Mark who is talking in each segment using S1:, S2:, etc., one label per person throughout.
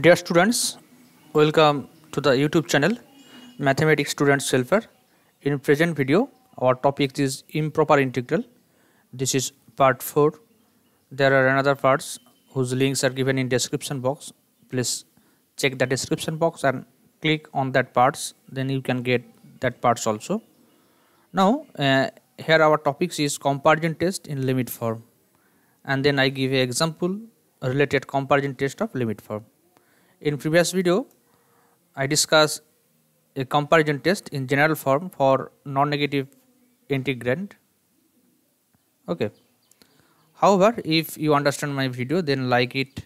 S1: Dear students, welcome to the YouTube channel Mathematics Students Helper. In present video, our topic is improper integral. This is part 4. There are another parts whose links are given in description box. Please check the description box and click on that parts. Then you can get that parts also. Now, here our topics is comparison test in limit form. And then I give an example related comparison test of limit form. In previous video, I discussed a comparison test in general form for non-negative integrand. Okay. However, if you understand my video, then like it,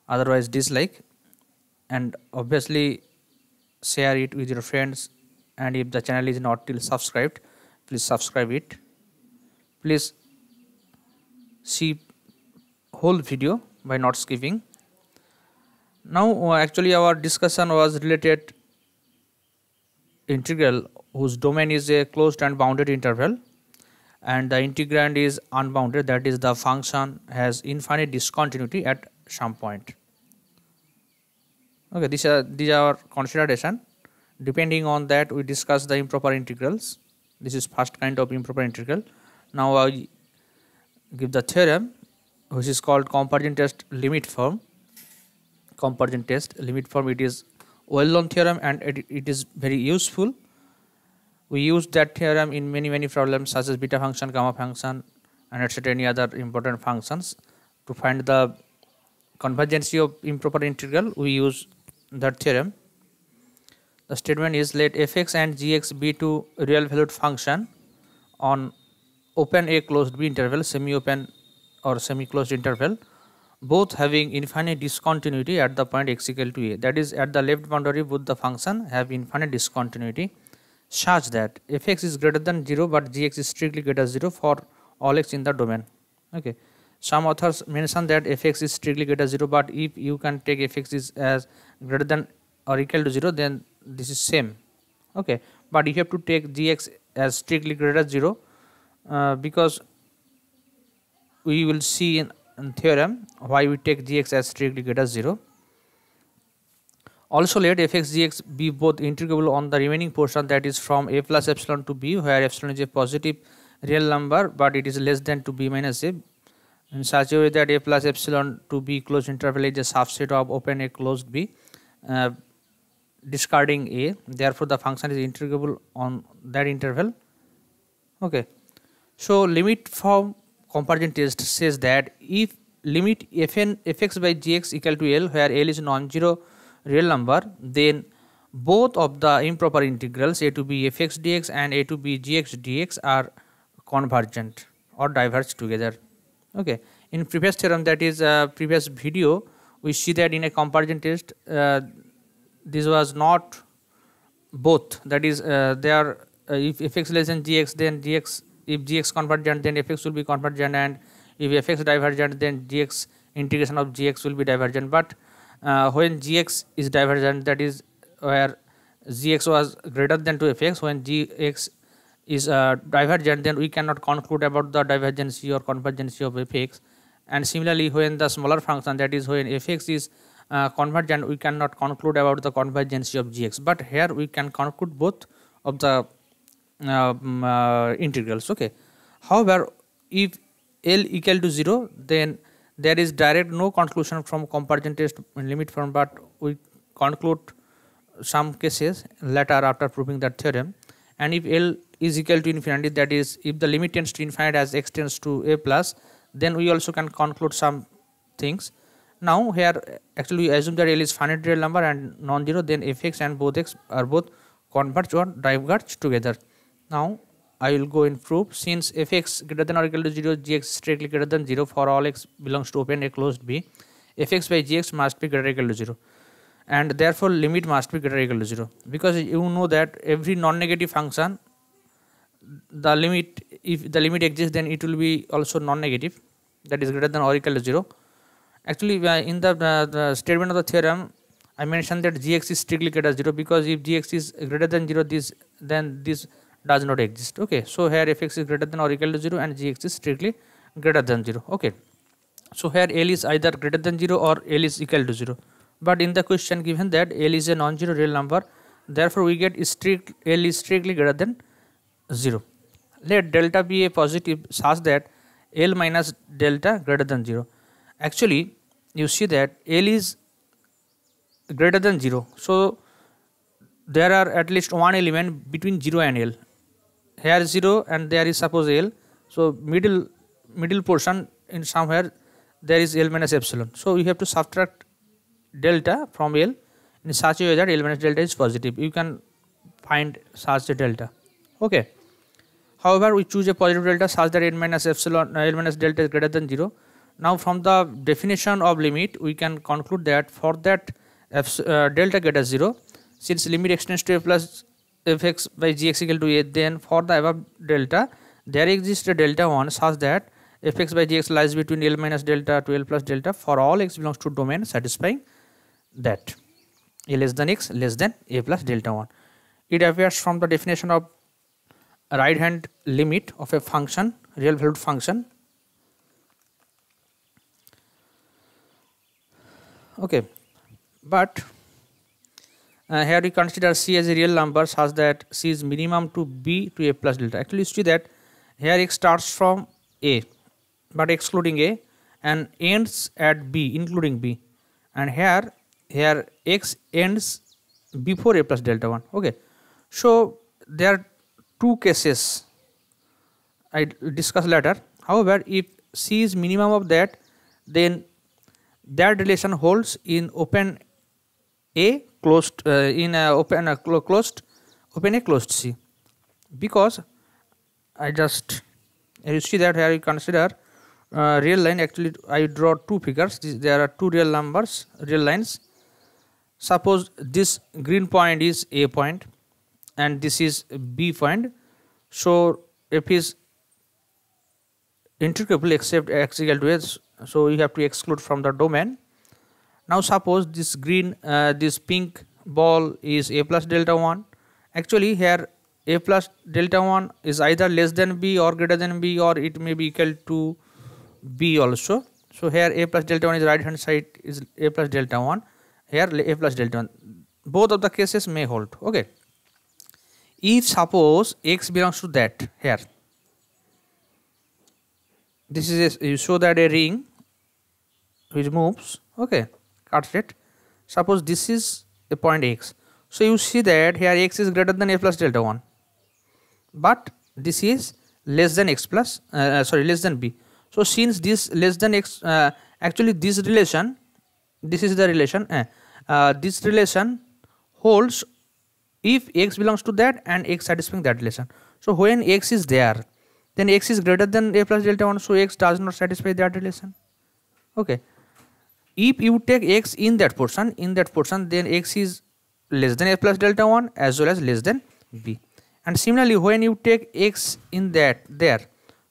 S1: otherwise dislike, and obviously share it with your friends. And if the channel is not still subscribed, please subscribe it. Please see whole video by not skipping. Now actually our discussion was related integral whose domain is a closed and bounded interval, and the integrand is unbounded, that is the function has infinite discontinuity at some point. Okay, these are our consideration. Depending on that, we discuss the improper integrals. This is first kind of improper integral. Now I give the theorem which is called comparison test limit form. Comparison test limit form, it is well known theorem and it is very useful. We use that theorem in many problems such as beta function, gamma function, and etc. any other important functions. To find the convergence of improper integral, we use that theorem. The statement is, let fx and gx be two real valued function on open a closed b interval, semi open or semi closed interval, both having infinite discontinuity at the point x equal to a, that is at the left boundary both the function have infinite discontinuity such that fx is greater than 0 but gx is strictly greater than 0 for all x in the domain. Okay, some authors mention that fx is strictly greater than 0, but if you can take fx is as greater than or equal to 0, then this is same. Okay, but you have to take gx as strictly greater than 0 because we will see in theorem why we take gx as strictly greater than 0. Also let fx gx be both integrable on the remaining portion, that is from a plus epsilon to b, where epsilon is a positive real number but it is less than to b minus a, in such a way that a plus epsilon to b closed interval is a subset of open a closed b, discarding a, therefore the function is integrable on that interval. Okay, so limit form comparison test says that if limit fx by gx equal to L, where L is non-zero real number, then both of the improper integrals a to b fx dx and a to b gx dx are convergent or diverge together. Okay, in previous theorem, that is previous video, we see that in a comparison test this was not both, that is there if fx less than gx, then gx, if gx convergent, then fx will be convergent, and if fx divergent, then gx integration of gx will be divergent. But when gx is divergent, that is where gx was greater than to fx, when gx is divergent, then we cannot conclude about the divergency or convergency of fx. And similarly, when the smaller function, that is when fx is convergent, we cannot conclude about the convergency of gx. But here we can conclude both of the integrals. Okay, however, if L equal to 0, then there is direct no conclusion from comparison test in limit form, but we conclude some cases later after proving that theorem. And if L is equal to infinity, that is if the limit tends to infinite as x tends to a plus, then we also can conclude some things. Now here actually we assume that L is finite real number and non-zero, then fx and both x are both converge or diverge together. Now I will go in proof. Since fx greater than or equal to 0, gx is strictly greater than 0 for all x belongs to open a closed b, fx by gx must be greater or equal to 0, and therefore limit must be greater or equal to 0, because you know that every non-negative function, the limit, if the limit exists, then it will be also non-negative, that is greater than or equal to 0. Actually in the statement of the theorem, I mentioned that gx is strictly greater than 0, because if gx is greater than 0, then this does not exist. Okay, so here fx is greater than or equal to 0 and gx is strictly greater than 0. Okay, So here L is either greater than 0 or L is equal to 0. But in the question given that L is a non-zero real number, therefore we get L is strictly greater than 0. Let delta be a positive such that L minus delta greater than 0. Actually, you see that L is greater than 0. So there are at least one element between 0 and L. Here 0 and there is suppose L. So middle portion in somewhere there is L minus epsilon. So you have to subtract delta from L in such a way that L minus delta is positive. You can find such a delta. Okay. However, we choose a positive delta such that L minus delta is greater than 0. Now from the definition of limit, we can conclude that for that delta greater 0, since limit extends to a plus fx by gx equal to a, then for the above delta there exists a delta 1 such that fx by gx lies between L minus delta to L plus delta for all x belongs to domain satisfying that a less than x less than a plus delta 1. It appears from the definition of right hand limit of a function, real valued function. Okay, but here we consider C as a real number such that C is minimum to B to A plus delta. Actually, you see that here x starts from A but excluding A and ends at B including B, and here x ends before A plus delta 1. Okay, so there are two cases I discuss later. However, if C is minimum of that, then that relation holds in open A closed open A closed C, because you see that here you consider real line. Actually, I draw two figures. There are two real numbers, real lines. Suppose this green point is A point and this is B point. So f is integrable except x equal to s. So you have to exclude from the domain. Now suppose this green, this pink ball is A plus delta 1. Actually here A plus delta 1 is either less than B or greater than B, or it may be equal to B also. So here A plus delta 1 is right hand side is A plus delta 1. Here A plus delta 1. Both of the cases may hold. Okay. If suppose x belongs to that, here this is you show that a ring which moves, okay, cuts it. Suppose this is a point x. So you see that here x is greater than A plus delta 1, but this is less than x plus less than B. So since this less than x, actually this relation, this is the relation, this relation holds if x belongs to that and x satisfying that relation. So when x is there, then x is greater than A plus delta 1, so x does not satisfy that relation. Okay. If you take x in that portion, then x is less than A plus delta 1 as well as less than B. And similarly, when you take x in that there,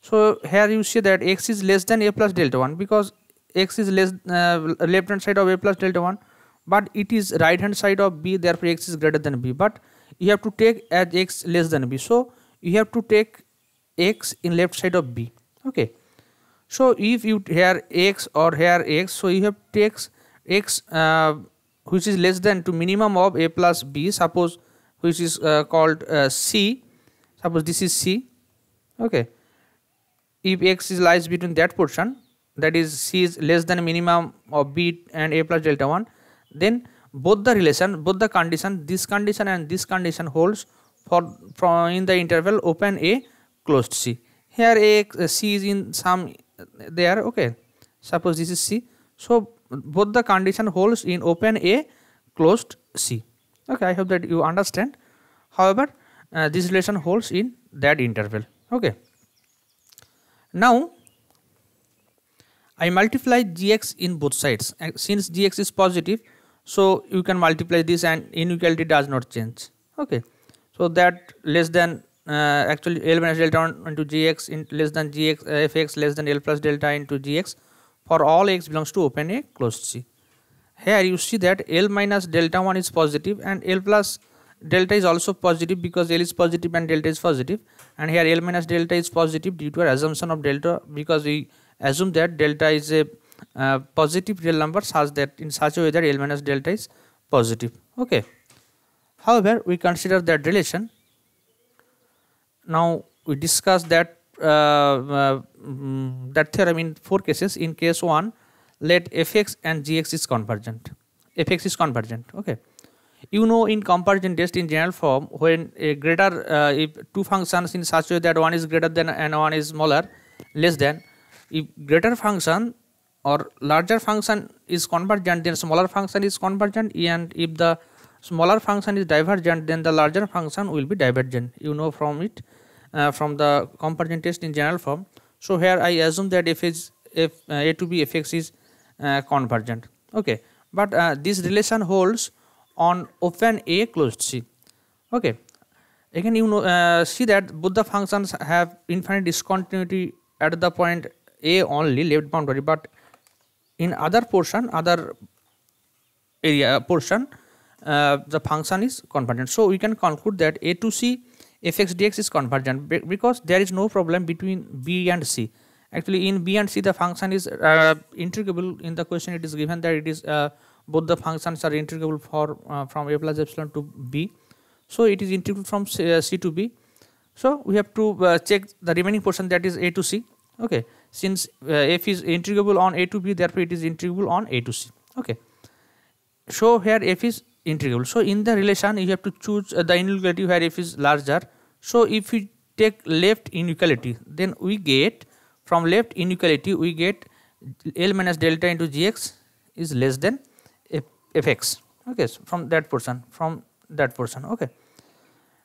S1: so here you see that x is less than A plus delta 1 because x is less left hand side of A plus delta 1, but it is right hand side of B, therefore x is greater than B. But you have to take as x less than B, so you have to take x in left side of B. Okay. So if you here x or here x, so you have to take x which is less than to minimum of A plus B, suppose which is called C. Suppose this is C. Okay. If x is lies between that portion, that is C is less than minimum of B and A plus delta 1, then both the relation, both the condition, this condition and this condition holds for from in the interval open A closed C. Here C is in some there. Okay, suppose this is C, so both the condition holds in open A closed C. Okay, I hope that you understand. However, this relation holds in that interval. Okay, now I multiply gx in both sides. Since gx is positive, so you can multiply this and inequality does not change. Okay, so that less than actually L minus delta 1 into gx in less than gx fx less than L plus delta into gx for all x belongs to open A closed C. Here you see that L minus delta 1 is positive and L plus delta is also positive because L is positive and delta is positive, and here L minus delta is positive due to our assumption of delta, because we assume that delta is a positive real number such that in such a way that L minus delta is positive. Okay. However, we consider that relation. Now we discuss that that theorem in 4 cases. In case 1, let fx and gx is convergent. Fx is convergent. Okay. You know, in comparison test in general form, when a greater if two functions in such a way that one is greater than and one is smaller, less than, if greater function or larger function is convergent, then smaller function is convergent, and if the smaller function is divergent, then the larger function will be divergent. You know from it, from the comparison test in general form. So here I assume that if a to b fx is convergent. Okay, but this relation holds on open A closed C. Okay, again you know see that both the functions have infinite discontinuity at the point A only, left boundary, but in other portion, other area portion, the function is convergent. So we can conclude that A to C fx dx is convergent because there is no problem between B and C. Actually in B and C the function is integrable. In the question it is given that it is both the functions are integrable for from A plus epsilon to B. So it is integrable from C to B. So we have to check the remaining portion, that is A to C. Okay, since f is integrable on A to B, therefore it is integrable on A to C. Okay, so here f is integrable. So in the relation you have to choose the inequality where f is larger. So if we take left inequality, then we get from left inequality we get L minus delta into gx is less than fx. Okay, so from that portion, okay.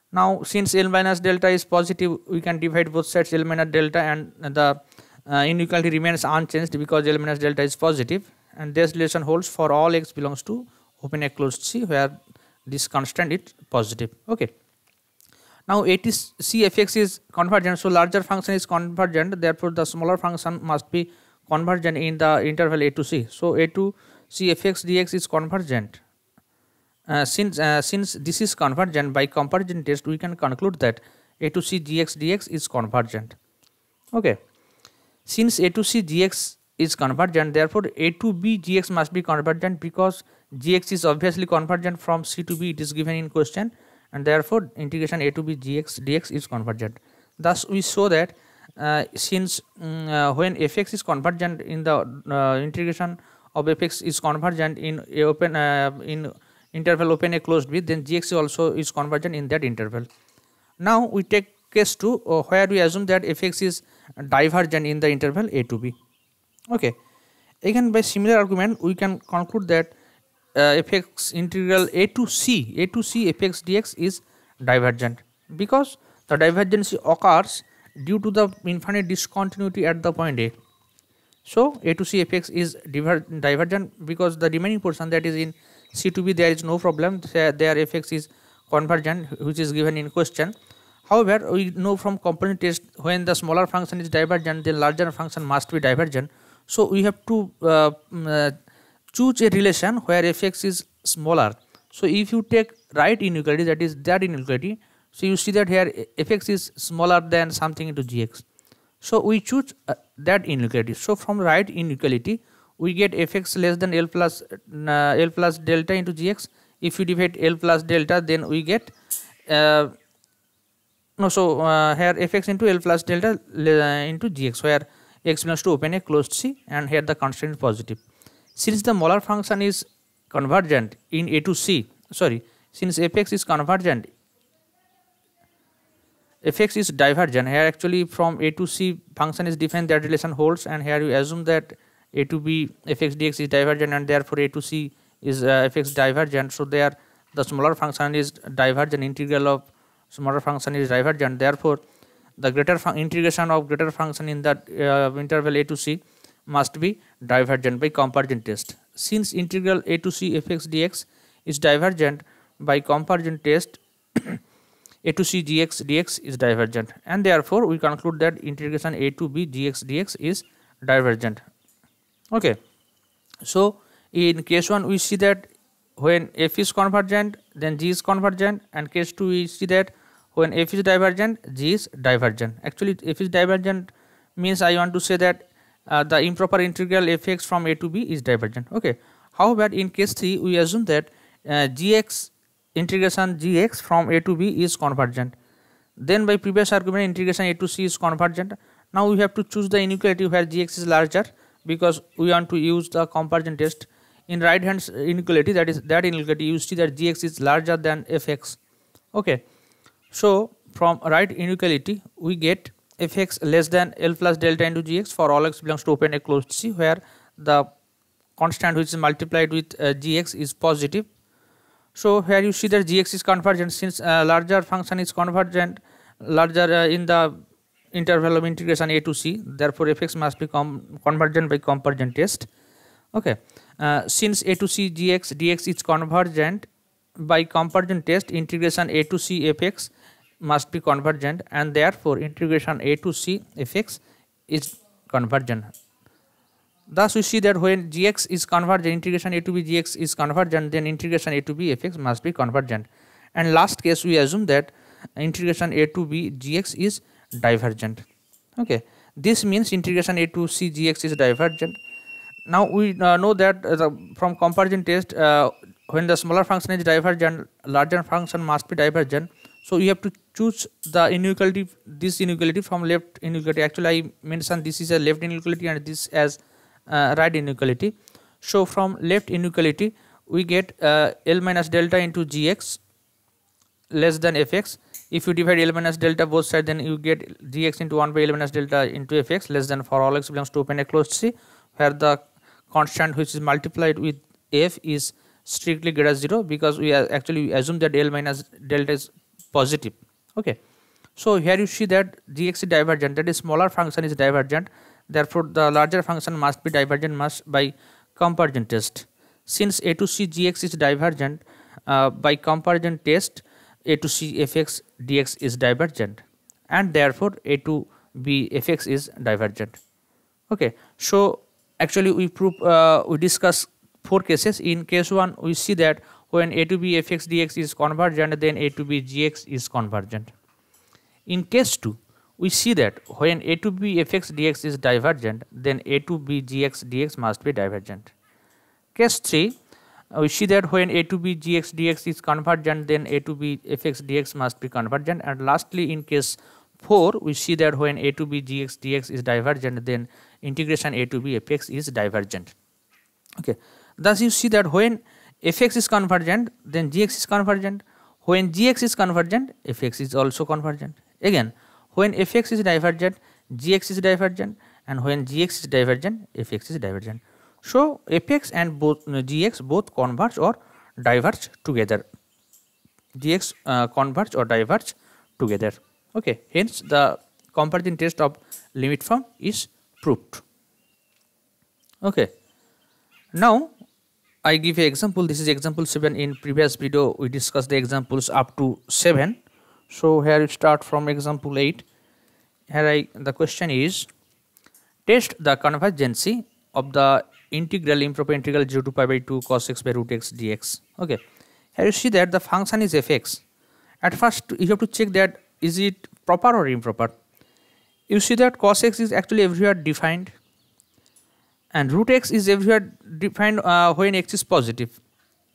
S1: Now since L minus delta is positive, we can divide both sides L minus delta, and the inequality remains unchanged because L minus delta is positive, and this relation holds for all x belongs to open A closed C where this constant is positive. Okay, now A to C fx is convergent, so larger function is convergent, therefore the smaller function must be convergent in the interval A to C. So A to C fx dx is convergent. Since this is convergent, by comparison test we can conclude that A to C gx dx is convergent. Okay, since A to C gx is convergent, therefore A to B gx must be convergent because gx is obviously convergent from C to B, it is given in question, and therefore integration A to B gx dx is convergent. Thus we show that since when fx is convergent in the integration of fx is convergent in a open in interval open A closed B, then gx also is convergent in that interval. Now we take case 2 where we assume that fx is divergent in the interval A to B. Okay, again by similar argument we can conclude that fx integral A to C fx dx is divergent because the divergence occurs due to the infinite discontinuity at the point A. So A to C fx is divergent because the remaining portion, that is in C to B, there is no problem, there fx is convergent, which is given in question. However, we know from comparison test when the smaller function is divergent, the larger function must be divergent. So we have to choose a relation where fx is smaller. So if you take right inequality, that is that inequality, so you see that here fx is smaller than something into gx. So we choose that inequality. So from right inequality we get fx less than L plus delta into gx. If you divide L plus delta, then we get here fx into L plus delta into gx, where x belongs to open A closed C, and here the constant is positive. Since the molar function is convergent in A to C, since fx is convergent, fx is divergent. Here actually from A to C function is defined, that relation holds, and here we assume that A to B fx dx is divergent, and therefore A to C is fx divergent. So there the smaller function is divergent, integral of smaller function is divergent, therefore the greater integration of greater function in that interval A to C must be divergent by comparison test. Since integral A to C fx dx is divergent by comparison test, A to C gx dx is divergent, and therefore we conclude that integration A to B gx dx is divergent. Okay, so in case 1 we see that when f is convergent, then g is convergent, and case 2 we see that when f is divergent, g is divergent. Actually f is divergent means I want to say that the improper integral fx from a to b is divergent. Okay. However, in case 3 we assume that gx integration gx from a to b is convergent. Then by previous argument integration a to c is convergent. Now we have to choose the inequality where gx is larger, because we want to use the comparison test. In right hand inequality, that is that inequality, you see that gx is larger than fx. Okay. So from right inequality we get fx less than L plus delta into gx for all x belongs to open a closed C, where the constant which is multiplied with gx is positive. So here you see that gx is convergent, since larger function is convergent, larger in the interval of integration a to c, therefore fx must be convergent by comparison test. Okay. Since a to c gx dx is convergent by comparison test, integration a to c fx must be convergent, and therefore integration a to c fx is convergent. Thus we see that when gx is convergent, integration a to b gx is convergent, then integration a to b fx must be convergent. And last case we assume that integration a to b gx is divergent. Okay. This means integration a to c gx is divergent. Now we know that from comparison test, when the smaller function is divergent, larger function must be divergent. So you have to choose the inequality, this inequality from left inequality. Actually I mentioned this is a left inequality and this as right inequality. So from left inequality we get L minus delta into gx less than fx. If you divide L minus delta both sides, then you get gx into 1 by L minus delta into fx less than for all x belongs to open a closed C, where the constant which is multiplied with f is strictly greater than 0, because we are actually assume that L minus delta is positive. Okay. So here you see that gx is divergent, that is smaller function is divergent, therefore the larger function must be divergent by comparison test. Since a to c gx is divergent, by comparison test a to c fx dx is divergent, and therefore a to b fx is divergent. Okay. So actually we discuss 4 cases. In case 1 we see that when a to b fx dx is convergent, then a to b gx is convergent. In case 2 we see that when a to b fx dx is divergent, then a to b gx dx must be divergent. Case 3 we see that when a to b gx dx is convergent, then a to b fx dx must be convergent. And lastly in case 4 we see that when a to b gx dx is divergent, then integration a to b fx is divergent. Okay. Thus you see that when fx is convergent, then gx is convergent. When gx is convergent, fx is also convergent. Again, when fx is divergent, gx is divergent, and when gx is divergent, fx is divergent. So fx and both gx both converge or diverge together. Gx converge or diverge together. Okay. Hence the comparison test of limit form is proved. Okay. Now I give an example. This is example 7. In previous video we discussed the examples up to 7. So here we start from example 8. Here the question is, test the convergency of the integral improper integral 0 to pi by 2 cos x by root x dx. Okay. Here you see that the function is fx. At first you have to check that is it proper or improper. You see that cos x is actually everywhere defined, and root x is everywhere defined when x is positive.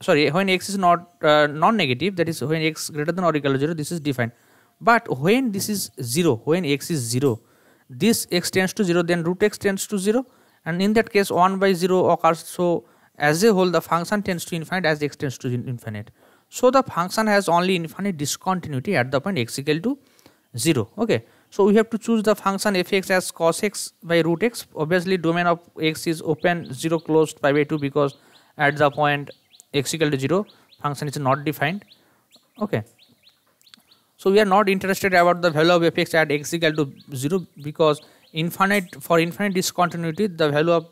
S1: Sorry, when x is not non-negative, that is when x greater than or equal to 0, this is defined. But when this is 0, when x is 0, this x tends to 0, then root x tends to 0, and in that case 1 by 0 occurs. So as a whole the function tends to infinite as x tends to infinite. So the function has only infinite discontinuity at the point x equal to 0. Okay. So we have to choose the function fx as cos x by root x. Obviously domain of x is open, 0 closed, pi by 2, because at the point x equal to 0 function is not defined. Okay. So we are not interested about the value of fx at x equal to 0, because for infinite discontinuity the value of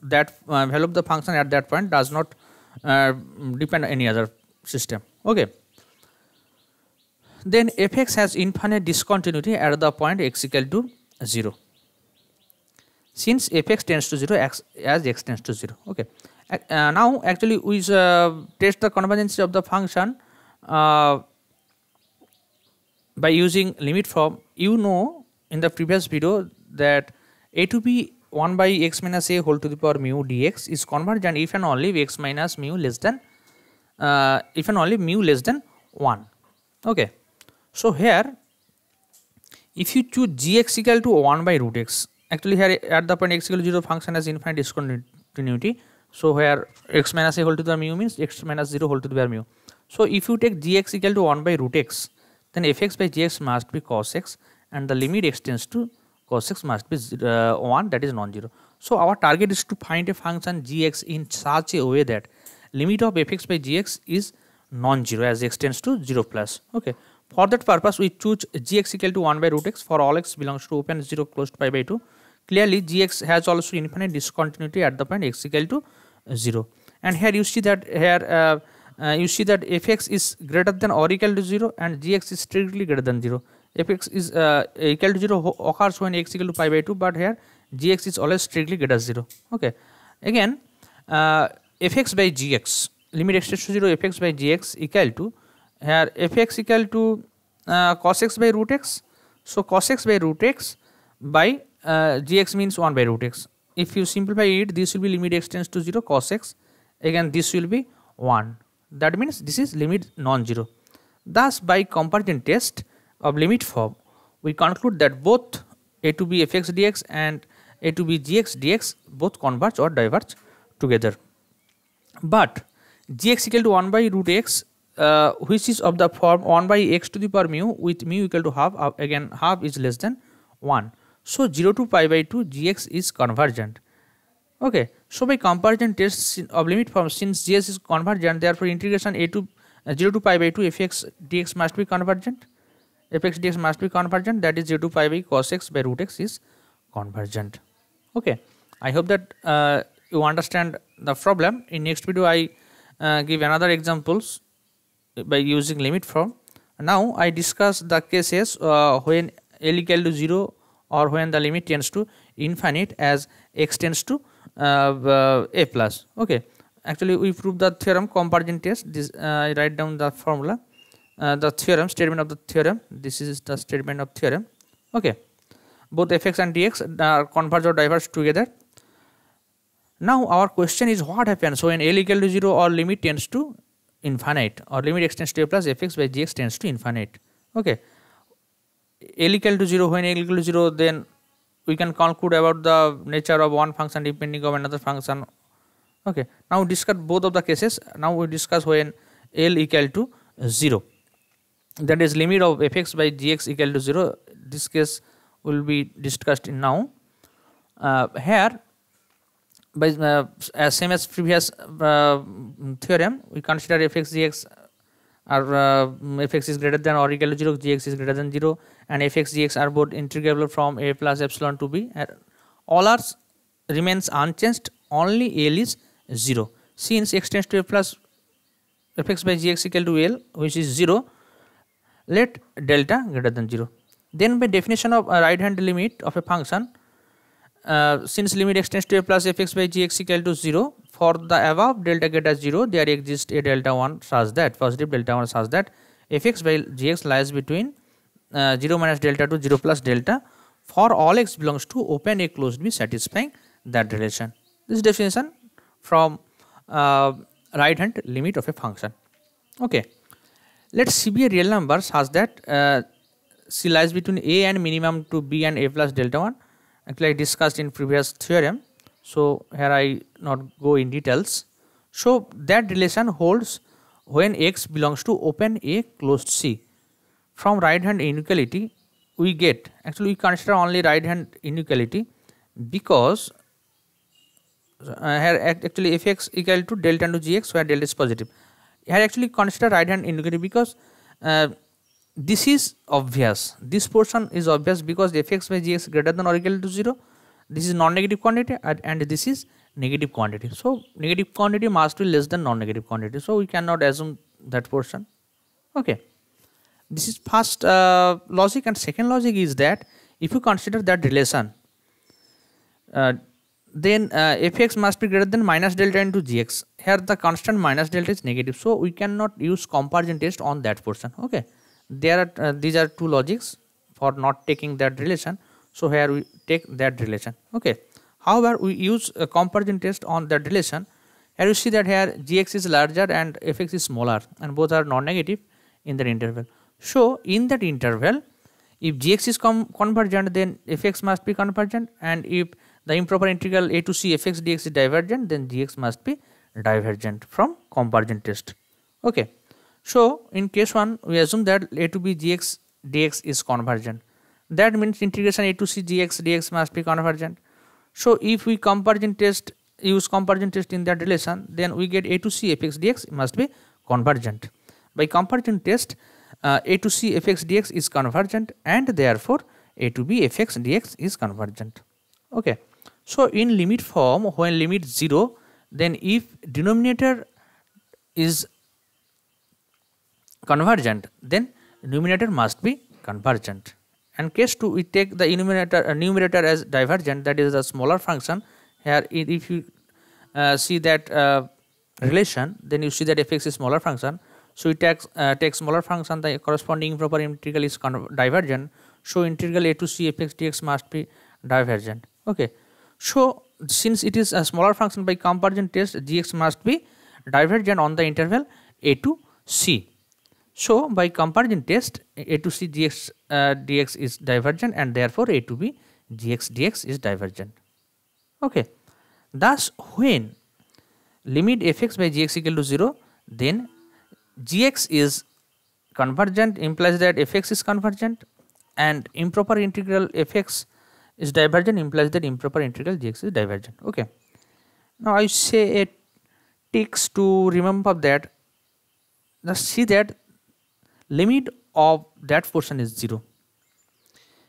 S1: that value of the function at that point does not depend on any other system. Okay. Then fx has infinite discontinuity at the point x equal to 0, since fx tends to 0 as x tends to 0. Okay. Now actually we test the convergence of the function by using limit form. You know in the previous video that a to b 1 by x minus a whole to the power mu dx is convergent if and only if x minus mu less than if and only mu less than 1. Okay. So here if you choose gx equal to 1 by root x, actually here at the point x equal to 0 function has infinite discontinuity. So here x minus a whole to the mu means x minus 0 whole to the power mu. So if you take gx equal to 1 by root x, then fx by gx must be cos x, and the limit extends to cos x must be 1, that is non-zero. So our target is to find a function gx in such a way that limit of fx by gx is non-zero as x tends to 0 plus. Okay. For that purpose we choose gx equal to 1 by root x for all x belongs to open 0 closed pi by 2. Clearly gx has also infinite discontinuity at the point x equal to 0, and here you see that fx is greater than or equal to 0 and gx is strictly greater than 0. fx is equal to 0 occurs when x equal to pi by 2, but here gx is always strictly greater than 0. Okay. Again fx by gx, limit extends to 0, fx by gx equal to, here fx equal to cos x by root x. So cos x by root x by gx means 1 by root x. If you simplify it, this will be limit extends to 0 cos x, again this will be 1, that means this is limit non-zero. Thus by comparison test of limit form we conclude that both a to b fx dx and a to b gx dx both converge or diverge together. But gx equal to 1 by root x which is of the form 1 by x to the power mu with mu equal to half, again half is less than 1. So 0 to pi by 2 gx is convergent. Okay. So by comparison test of limit form, since gx is convergent, therefore integration a to 0 to pi by 2 fx dx must be convergent, fx dx must be convergent, that is 0 to pi by cos x by root x is convergent. Okay. I hope that you understand the problem. In next video I give another examples by using limit form. Now I discuss the cases when L equal to 0 or when the limit tends to infinite as x tends to a plus. Okay. Actually we prove the theorem comparison test. This I write down the formula, the theorem, statement of the theorem. This is the statement of theorem. Okay. Both fx and dx converge or diverge together. Now our question is what happens when L equal to 0 or limit tends to infinite or limit extends to a plus fx by gx tends to infinite. Okay. L equal to 0, when L equal to 0, then we can conclude about the nature of one function depending on another function. Okay. Now discuss both of the cases. Now we discuss when L equal to 0, that is limit of fx by gx equal to 0. This case will be discussed in now. Here by same as previous theorem, we consider fx dx or fx is greater than or equal to 0, gx is greater than 0, and fx dx are both integrable from a plus epsilon to b. All r remains unchanged, only L is 0. Since x tends to a plus fx by gx equal to L, which is 0, let delta greater than 0. Then by definition of a right hand limit of a function, since limit extends to a plus fx by gx equal to 0, for the above delta greater 0 there exists a delta 1 such that, positive delta 1 such that fx by gx lies between 0 minus delta to 0 plus delta for all x belongs to open a closed b satisfying that relation. This definition from right hand limit of a function. Okay. Let C be a real number such that C lies between a and minimum to b and a plus delta 1. Actually I discussed in previous theorem, so here I not go in details. So that relation holds when x belongs to open a closed C. From right hand inequality we get, actually we consider only right hand inequality because here actually fx equal to delta into gx where delta is positive. Here actually consider right hand inequality because this is obvious, this portion is obvious because fx by gx greater than or equal to 0, this is non-negative quantity and this is negative quantity. So negative quantity must be less than non-negative quantity, so we cannot assume that portion. Okay. This is first logic, and second logic is that if you consider that relation, then fx must be greater than minus delta into gx. Here the constant minus delta is negative, so we cannot use comparison test on that portion. Okay. There are these are two logics for not taking that relation, so here we take that relation. Okay. However, we use a comparison test on that relation. Here you see that here gx is larger and fx is smaller, and both are non-negative in that interval. So in that interval, if gx is convergent, then fx must be convergent, and if the improper integral a to c fx dx is divergent, then gx must be divergent from comparison test. Okay. So in case 1, we assume that a to b gx dx is convergent. That means integration a to c gx dx must be convergent. So if we use comparison test in that relation, then we get a to c fx dx must be convergent. By comparison test, a to c fx dx is convergent, and therefore a to b fx dx is convergent. Okay. So in limit form, when limit 0, then if denominator is convergent, then numerator must be convergent. And case 2, we take the numerator as divergent, that is the smaller function. Here if you see that relation, then you see that fx is smaller function. So it takes smaller function, the corresponding improper integral is divergent. So integral a to c fx dx must be divergent. Okay. So since it is a smaller function, by comparison test gx must be divergent on the interval a to c. So by comparison test, a to c gx dx is divergent, and therefore a to b gx dx is divergent. Okay. Thus when limit fx by gx equal to 0, then gx is convergent implies that fx is convergent, and improper integral fx is divergent implies that improper integral gx is divergent. Okay. Now I say a ticks to remember that. Just see that limit of that portion is 0.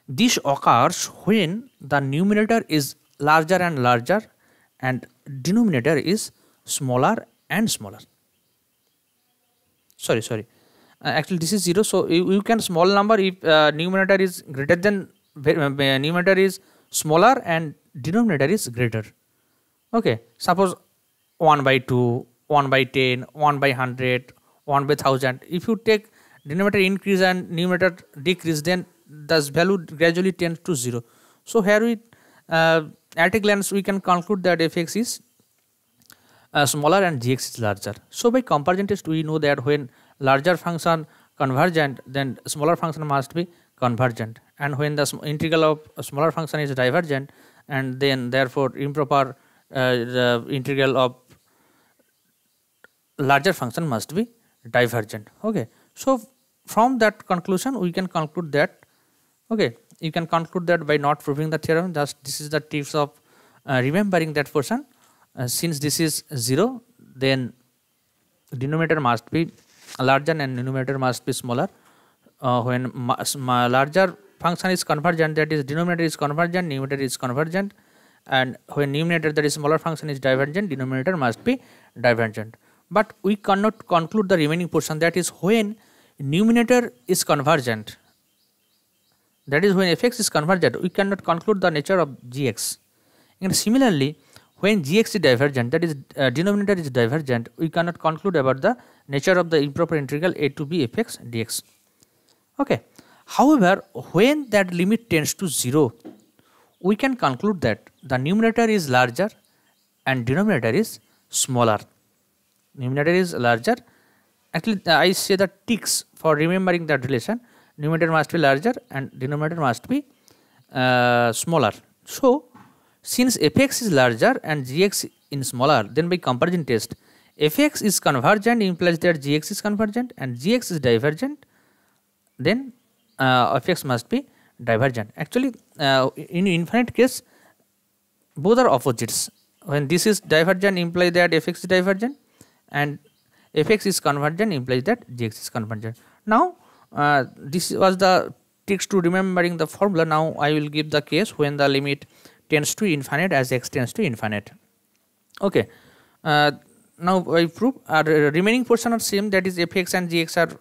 S1: This occurs when the numerator is larger and larger and denominator is smaller and smaller. Sorry. Actually this is 0, so you can small number if numerator is greater than numerator is smaller and denominator is greater. Okay. Suppose 1 by 2, 1 by 10, 1 by 100, 1 by 1000. If you take denominator increase and numerator decrease, then this value gradually tends to 0. So here we at a glance we can conclude that fx is smaller and gx is larger. So by comparison test we know that when larger function convergent, then smaller function must be convergent, and when the integral of a smaller function is divergent, and then therefore improper the integral of larger function must be divergent. Okay. So from that conclusion we can conclude that, okay, you can conclude that by not proving the theorem. Just this is the tips of remembering that portion. Since this is 0, then denominator must be larger and numerator must be smaller. When larger function is convergent, that is denominator is convergent, numerator is convergent, and when numerator, that is smaller function, is divergent, denominator must be divergent. But we cannot conclude the remaining portion, that is when numerator is convergent, that is when fx is convergent, we cannot conclude the nature of gx. And similarly, when gx is divergent, that is denominator is divergent, we cannot conclude about the nature of the improper integral a to b fx dx. Okay. However, when that limit tends to 0, we can conclude that the numerator is larger and denominator is smaller. Numerator is larger. Actually, I say the ticks for remembering that relation. Numerator must be larger and denominator must be smaller. So, since fx is larger and gx is smaller, then by comparison test, fx is convergent implies that gx is convergent, and gx is divergent, then fx must be divergent. Actually, in infinite case, both are opposites. When this is divergent implies that fx is divergent, and fx is convergent implies that gx is convergent. Now, this was the tricks to remembering the formula. Now I will give the case when the limit tends to infinite as x tends to infinite. Okay. Now I prove remaining portion are same, that is fx and gx are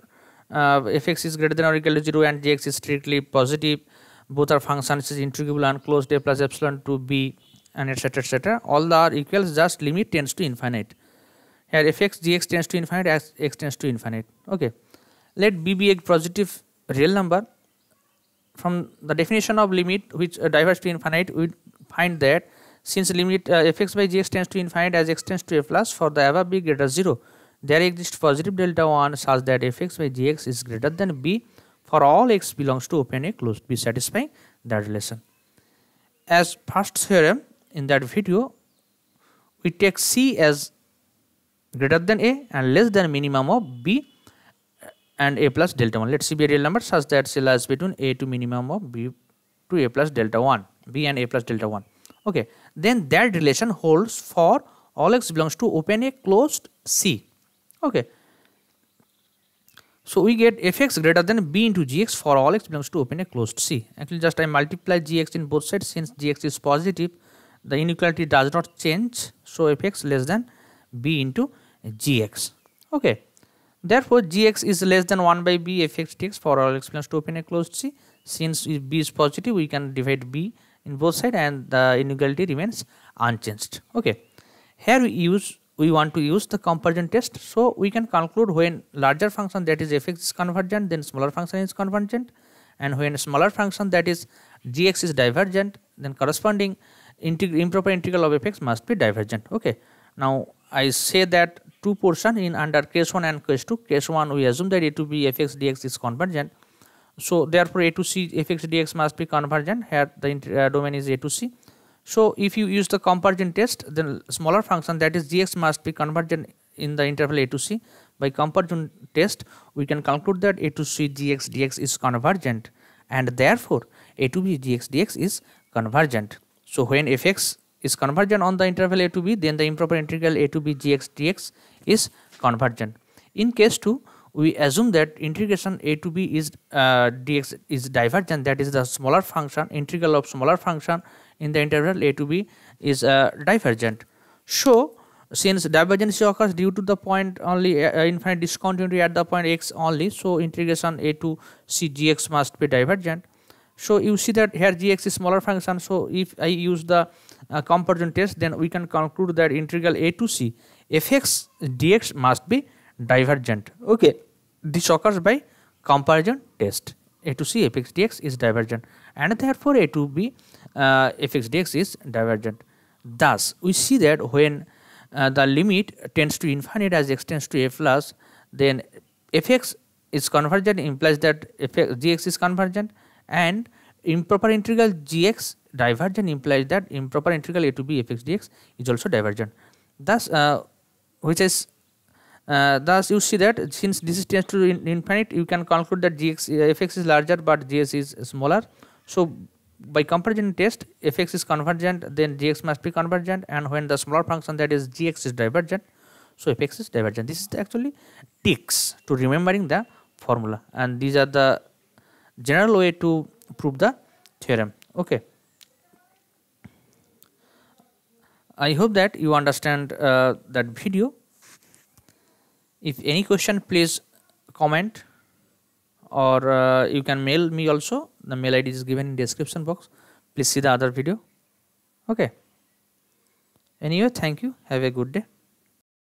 S1: fx is greater than or equal to 0 and gx is strictly positive. Both are functions is integrable and closed a plus epsilon to b and etc etc. All are equals, just limit tends to infinite. Here fx gx tends to infinite as x tends to infinite. Okay. Let b be a positive real number. From the definition of limit which diverges to infinite, we find that Since limit fx by gx tends to infinite as x tends to a plus, for the above b greater 0, there exists positive delta 1 such that fx by gx is greater than b for all x belongs to open a closed b, satisfying that relation. As first theorem in that video, we take c as greater than a and less than minimum of b and a plus delta 1. Let c be a real number such that c lies between a to minimum of b to a plus delta 1, b and a plus delta 1. Okay, then that relation holds for all x belongs to open a closed C. Okay, so we get fx greater than b into gx for all x belongs to open a closed C. Actually, just I multiply gx in both sides. Since gx is positive, the inequality does not change, so fx less than b into gx. Okay, therefore gx is less than 1 by b fx dx for all x belongs to open a closed C. Since if b is positive, we can divide b in both sides and the inequality remains unchanged. Okay, here we want to use the comparison test, so we can conclude when larger function that is fx is convergent, then smaller function is convergent, and when smaller function that is gx is divergent, then corresponding improper integral of fx must be divergent. Okay, now I say that two portion in under case 1 and case 2. Case 1 we assume that a to b fx dx is convergent, so therefore a to c fx dx must be convergent. Here the domain is a to c. So if you use the comparison test, then smaller function that is gx must be convergent in the interval a to c. By comparison test, we can conclude that a to c gx dx is convergent, and therefore a to b gx dx is convergent. So when fx is convergent on the interval a to b, then the improper integral a to b gx dx is convergent. In case 2, we assume that integration a to b is dx is divergent, that is the smaller function integral of smaller function in the interval a to b is divergent. So since divergence occurs due to the point only infinite discontinuity at the point x only, so integration a to c gx must be divergent. So you see that here gx is smaller function, so if I use the comparison test, then we can conclude that integral a to c fx dx must be divergent. Okay, this occurs by comparison test. A to c fx dx is divergent, and therefore a to b fx dx is divergent. Thus we see that when the limit tends to infinite as x tends to a plus, then fx is convergent implies that gx is convergent, and improper integral gx divergent implies that improper integral a to b fx dx is also divergent. Thus thus you see that since this tends to infinite, you can conclude that fx is larger but gx is smaller. So by comparison test, fx is convergent, then gx must be convergent, and when the smaller function that is gx is divergent, so fx is divergent. This is actually tricks to remembering the formula, and these are the general way to prove the theorem. Okay, I hope that you understand that video. If any question, please comment, or you can mail me also. The mail ID is given in description box. Please see the other video. Okay, anyway, thank you, have a good day.